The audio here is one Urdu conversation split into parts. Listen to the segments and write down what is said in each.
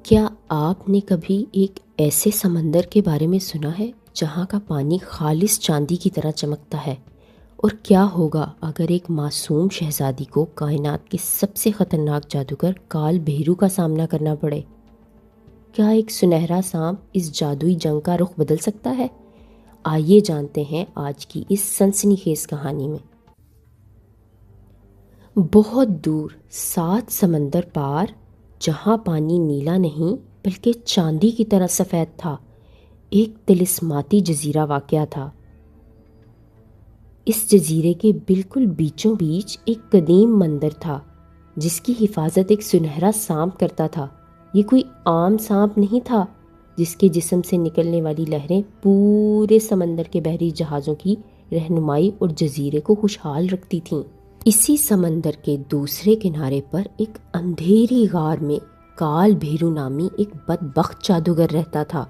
کیا آپ نے کبھی ایک ایسے سمندر کے بارے میں سنا ہے جہاں کا پانی خالص چاندی کی طرح چمکتا ہے؟ اور کیا ہوگا اگر ایک معصوم شہزادی کو کائنات کے سب سے خطرناک جادوگر کال بھیرو کا سامنا کرنا پڑے؟ کیا ایک سنہرا سانپ اس جادوئی جنگ کا رخ بدل سکتا ہے؟ آئیے جانتے ہیں آج کی اس سنسنی خیز کہانی میں۔ بہت دور 7 سمندر پار، جہاں پانی نیلا نہیں بلکہ چاندی کی طرح سفید تھا، ایک طلسماتی جزیرہ واقع تھا۔ اس جزیرے کے بالکل بیچوں بیچ ایک قدیم مندر تھا جس کی حفاظت ایک سنہرا سانپ کرتا تھا۔ یہ کوئی عام سانپ نہیں تھا جس کے جسم سے نکلنے والی لہریں پورے سمندر کے بحری جہازوں کی رہنمائی اور جزیرے کو خوشحال رکھتی تھیں۔ اسی سمندر کے دوسرے کنارے پر ایک اندھیری غار میں کال بھیرو نامی ایک بدبخت جادوگر رہتا تھا۔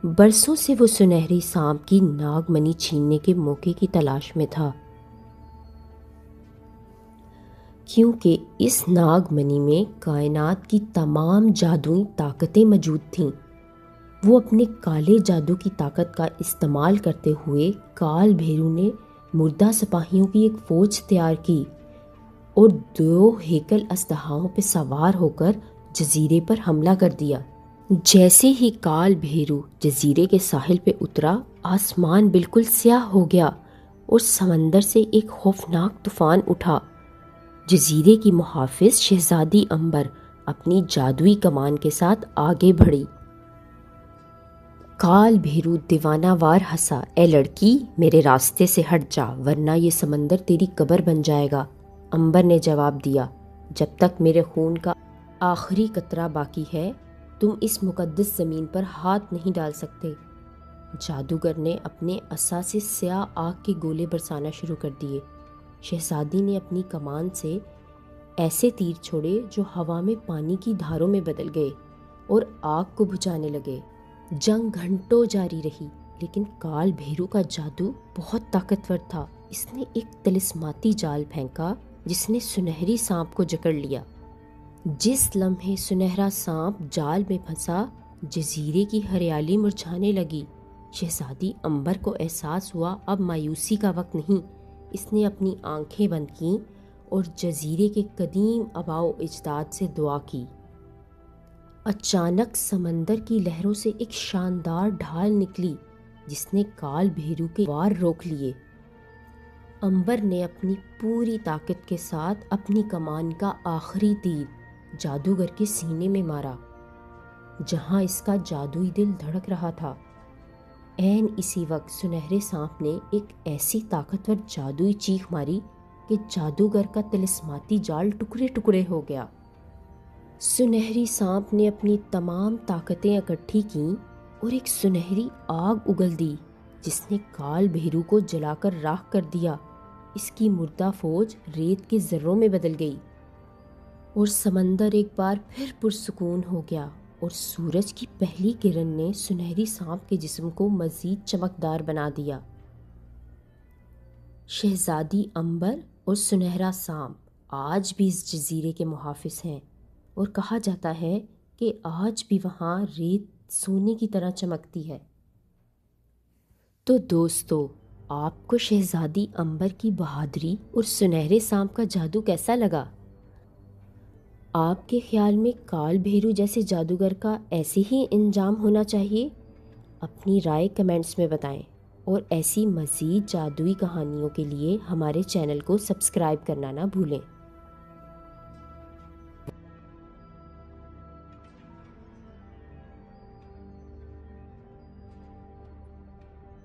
برسوں سے وہ سنہری سانپ کی ناگ منی چھیننے کے موقع کی تلاش میں تھا، کیونکہ اس ناگ منی میں کائنات کی تمام جادوئی طاقتیں موجود تھیں۔ وہ اپنے کالے جادو کی طاقت کا استعمال کرتے ہوئے کال بھیرو نے مردہ سپاہیوں کی ایک فوج تیار کی اور 2 ہیکل اژدہاؤں پہ سوار ہو کر جزیرے پر حملہ کر دیا۔ جیسے ہی کال بھیرو جزیرے کے ساحل پہ اترا، آسمان بالکل سیاہ ہو گیا اور سمندر سے ایک خوفناک طوفان اٹھا۔ جزیرے کی محافظ شہزادی امبر اپنی جادوئی کمان کے ساتھ آگے بڑھی۔ کال بھیرو دیوانہ وار ہنسا، اے لڑکی، میرے راستے سے ہٹ جا ورنہ یہ سمندر تیری قبر بن جائے گا۔ امبر نے جواب دیا، جب تک میرے خون کا آخری قطرہ باقی ہے تم اس مقدس زمین پر ہاتھ نہیں ڈال سکتے۔ جادوگر نے اپنے عصا سے سیاہ آگ کے گولے برسانا شروع کر دیے۔ شہزادی نے اپنی کمان سے ایسے تیر چھوڑے جو ہوا میں پانی کی دھاروں میں بدل گئے اور آگ کو بجھانے لگے۔ جنگ گھنٹوں جاری رہی، لیکن کال بھیرو کا جادو بہت طاقتور تھا۔ اس نے ایک طلسماتی جال پھینکا جس نے سنہری سانپ کو جکڑ لیا۔ جس لمحے سنہرا سانپ جال میں پھنسا، جزیرے کی ہریالی مرجھانے لگی۔ شہزادی امبر کو احساس ہوا اب مایوسی کا وقت نہیں۔ اس نے اپنی آنکھیں بند کیں اور جزیرے کے قدیم آباء و اجداد سے دعا کی۔ اچانک سمندر کی لہروں سے ایک شاندار ڈھال نکلی جس نے کال بھیرو کے وار روک لیے۔ امبر نے اپنی پوری طاقت کے ساتھ اپنی کمان کا آخری تیر جادوگر کے سینے میں مارا، جہاں اس کا جادوئی دل دھڑک رہا تھا۔ عین اسی وقت سنہرے سانپ نے ایک ایسی طاقتور جادوئی چیخ ماری کہ جادوگر کا طلسماتی جال ٹکڑے ٹکڑے ہو گیا۔ سنہری سانپ نے اپنی تمام طاقتیں اکٹھی کیں اور ایک سنہری آگ اگل دی جس نے کال بھیرو کو جلا کر راکھ کر دیا۔ اس کی مردہ فوج ریت کے ذروں میں بدل گئی اور سمندر ایک بار پھر پرسکون ہو گیا، اور سورج کی پہلی کرن نے سنہری سانپ کے جسم کو مزید چمکدار بنا دیا۔ شہزادی امبر اور سنہرا سانپ آج بھی اس جزیرے کے محافظ ہیں، اور کہا جاتا ہے کہ آج بھی وہاں ریت سونے کی طرح چمکتی ہے۔ تو دوستو، آپ کو شہزادی امبر کی بہادری اور سنہرے سانپ کا جادو کیسا لگا؟ آپ کے خیال میں کال بھیرو جیسے جادوگر کا ایسے ہی انجام ہونا چاہیے؟ اپنی رائے کمنٹس میں بتائیں، اور ایسی مزید جادوئی کہانیوں کے لیے ہمارے چینل کو سبسکرائب کرنا نہ بھولیں۔